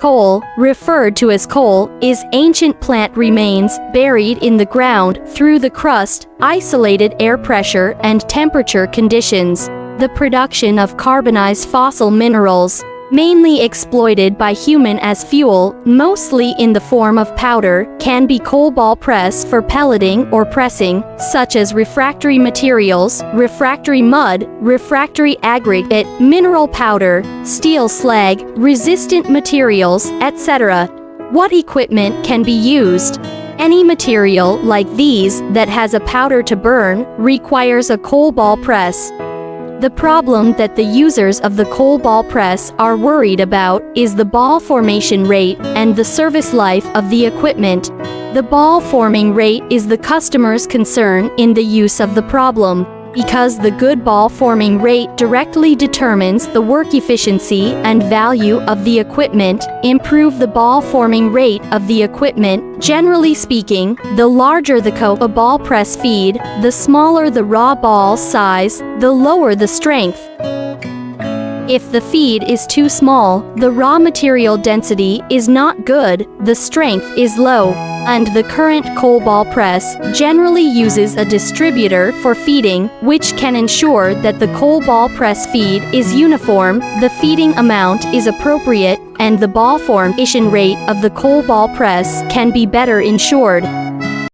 Coal, referred to as coal, is ancient plant remains buried in the ground through the crust, isolated air pressure and temperature conditions. The production of carbonized fossil minerals, mainly exploited by human as fuel, mostly in the form of powder, can be coal ball press for pelleting or pressing, such as refractory materials, refractory mud, refractory aggregate, mineral powder, steel slag, resistant materials, etc. What equipment can be used? Any material like these that has a powder to burn requires a coal ball press. The problem that the users of the coal ball press are worried about is the ball formation rate and the service life of the equipment. The ball forming rate is the customer's concern in the use of the problem, because the good ball forming rate directly determines the work efficiency and value of the equipment. Improve the ball forming rate of the equipment. Generally speaking, the larger the a ball press feed, the smaller the raw ball size, the lower the strength. If the feed is too small, the raw material density is not good, the strength is low, and the current coal ball press generally uses a distributor for feeding, which can ensure that the coal ball press feed is uniform, the feeding amount is appropriate, and the ball formation rate of the coal ball press can be better ensured.